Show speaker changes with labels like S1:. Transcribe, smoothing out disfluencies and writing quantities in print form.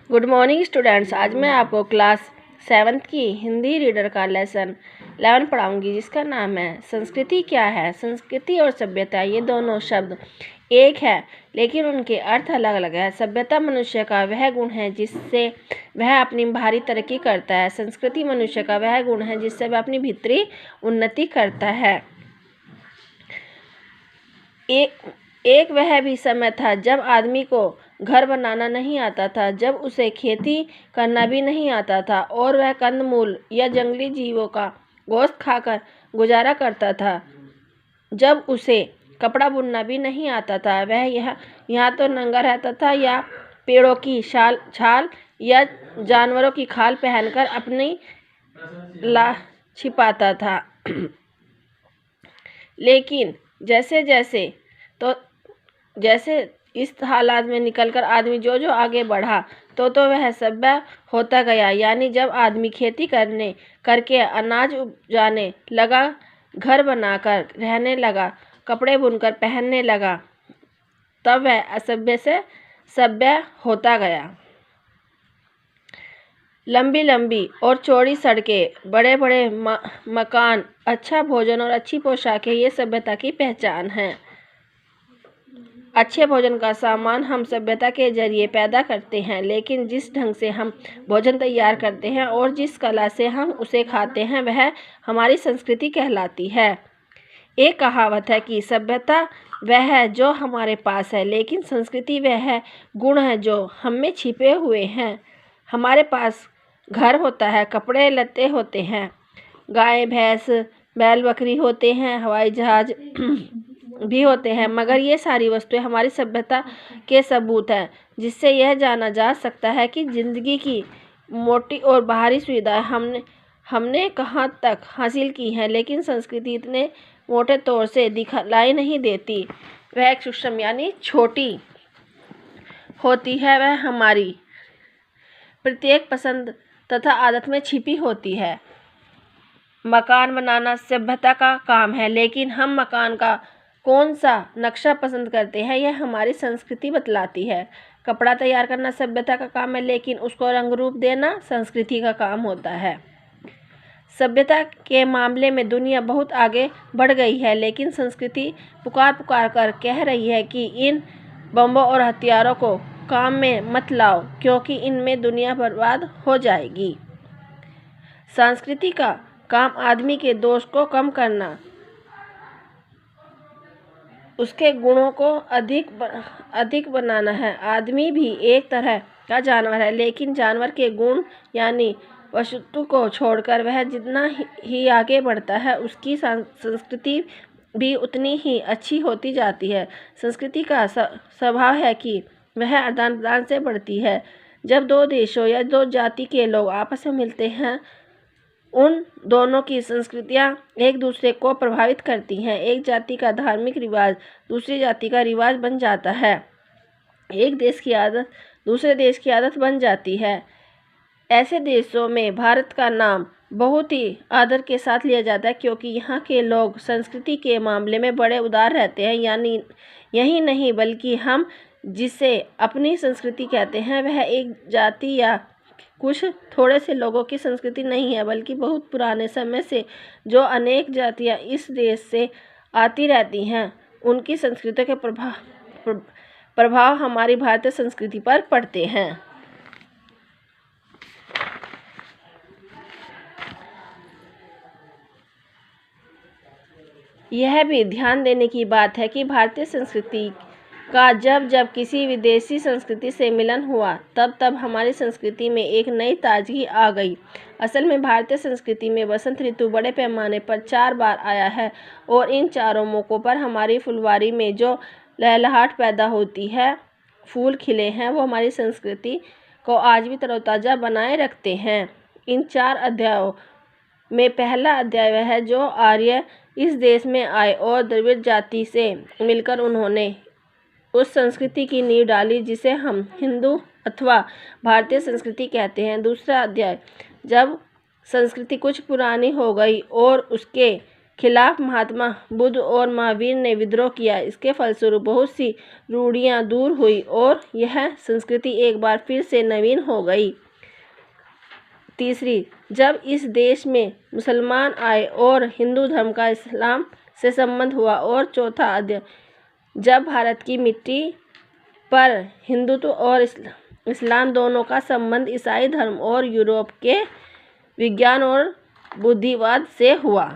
S1: Good morning students. आज मैं आपको क्लास 7th की हिंदी रीडर का लेसन 11 पढ़ाऊंगी, जिसका नाम है संस्कृति क्या है। संस्कृति और सभ्यता ये दोनों शब्द एक है, लेकिन उनके अर्थ अलग अलग है। सभ्यता मनुष्य का वह गुण है जिससे वह अपनी बाहरी तरक्की करता है। संस्कृति मनुष्य का वह गुण है जिससे वह अपनी भीतरी उन्नति करता है। एक वह भी समय था जब आदमी को घर बनाना नहीं आता था, जब उसे खेती करना भी नहीं आता था और वह कंदमूल या जंगली जीवों का गोश्त खाकर गुजारा करता था। जब उसे कपड़ा बुनना भी नहीं आता था, वह यहाँ तो नंगा रहता था या पेड़ों की छाल या जानवरों की खाल पहनकर अपनी ला छिपाता था। लेकिन जैसे इस हालात में निकलकर आदमी जो आगे बढ़ा तो वह सभ्य होता गया। यानी जब आदमी खेती करके अनाज उपजाने लगा, घर बनाकर रहने लगा, कपड़े बुनकर पहनने लगा, तब वह असभ्य से सभ्य होता गया। लंबी लंबी और चौड़ी सड़कें, बड़े बड़े मकान, अच्छा भोजन और अच्छी पोशाकें ये सभ्यता की पहचान है। अच्छे भोजन का सामान हम सभ्यता के जरिए पैदा करते हैं, लेकिन जिस ढंग से हम भोजन तैयार करते हैं और जिस कला से हम उसे खाते हैं वह हमारी संस्कृति कहलाती है। एक कहावत है कि सभ्यता वह है जो हमारे पास है, लेकिन संस्कृति वह है गुण है जो हम में छिपे हुए हैं। हमारे पास घर होता है, कपड़े लत्ते होते हैं, गाय भैंस बैल बकरी होते हैं, हवाई जहाज भी होते हैं, मगर ये सारी वस्तुएं हमारी सभ्यता के सबूत हैं, जिससे यह जाना जा सकता है कि जिंदगी की मोटी और बाहरी सुविधाएं हमने कहाँ तक हासिल की हैं, लेकिन संस्कृति इतने मोटे तौर से दिखलाई नहीं देती। वह एक सूक्ष्म यानी छोटी होती है। वह हमारी प्रत्येक पसंद तथा आदत में छिपी होती है। मकान बनाना सभ्यता का काम है, लेकिन हम मकान का कौन सा नक्शा पसंद करते हैं यह हमारी संस्कृति बतलाती है। कपड़ा तैयार करना सभ्यता का काम है, लेकिन उसको रंग रूप देना संस्कृति का काम होता है। सभ्यता के मामले में दुनिया बहुत आगे बढ़ गई है, लेकिन संस्कृति पुकार कर कह रही है कि इन बमों और हथियारों को काम में मत लाओ, क्योंकि इनमें दुनिया बर्बाद हो जाएगी। संस्कृति का काम आदमी के दोष को कम करना, उसके गुणों को अधिक बनाना है। आदमी भी एक तरह का जानवर है, लेकिन जानवर के गुण यानी वस्तु को छोड़कर वह जितना ही आगे बढ़ता है, उसकी संस्कृति भी उतनी ही अच्छी होती जाती है। संस्कृति का स्वभाव है कि वह आदान प्रदान से बढ़ती है। जब दो देशों या दो जाति के लोग आपस में मिलते हैं, उन दोनों की संस्कृतियाँ एक दूसरे को प्रभावित करती हैं। एक जाति का धार्मिक रिवाज दूसरी जाति का रिवाज बन जाता है। एक देश की आदत दूसरे देश की आदत बन जाती है। ऐसे देशों में भारत का नाम बहुत ही आदर के साथ लिया जाता है, क्योंकि यहाँ के लोग संस्कृति के मामले में बड़े उदार रहते हैं। यानी यही नहीं, बल्कि हम जिसे अपनी संस्कृति कहते हैं वह एक जाति या कुछ थोड़े से लोगों की संस्कृति नहीं है, बल्कि बहुत पुराने समय से जो अनेक जातियां इस देश से आती रहती हैं, उनकी संस्कृति के प्रभाव हमारी भारतीय संस्कृति पर पड़ते हैं। यह भी ध्यान देने की बात है कि भारतीय संस्कृति का जब किसी विदेशी संस्कृति से मिलन हुआ, तब हमारी संस्कृति में एक नई ताजगी आ गई। असल में भारतीय संस्कृति में वसंत ऋतु बड़े पैमाने पर 4 बार आया है, और इन चारों मौक़ों पर हमारी फुलवारी में जो लहलहाट पैदा होती है, फूल खिले हैं, वो हमारी संस्कृति को आज भी तरोताज़ा बनाए रखते हैं। इन 4 अध्यायों में पहला अध्याय वह है जो आर्य इस देश में आए और द्रविड़ जाति से मिलकर उन्होंने उस संस्कृति की नींव डाली जिसे हम हिंदू अथवा भारतीय संस्कृति कहते हैं। दूसरा अध्याय जब संस्कृति कुछ पुरानी हो गई और उसके खिलाफ महात्मा बुद्ध और महावीर ने विद्रोह किया। इसके फलस्वरूप बहुत सी रूढ़ियाँ दूर हुई और यह संस्कृति एक बार फिर से नवीन हो गई। तीसरी, जब इस देश में मुसलमान आए और हिंदू धर्म का इस्लाम से संबंध हुआ। और चौथा अध्ययन, जब भारत की मिट्टी पर हिंदुत्व और इस्लाम दोनों का संबंध ईसाई धर्म और यूरोप के विज्ञान और बुद्धिवाद से हुआ।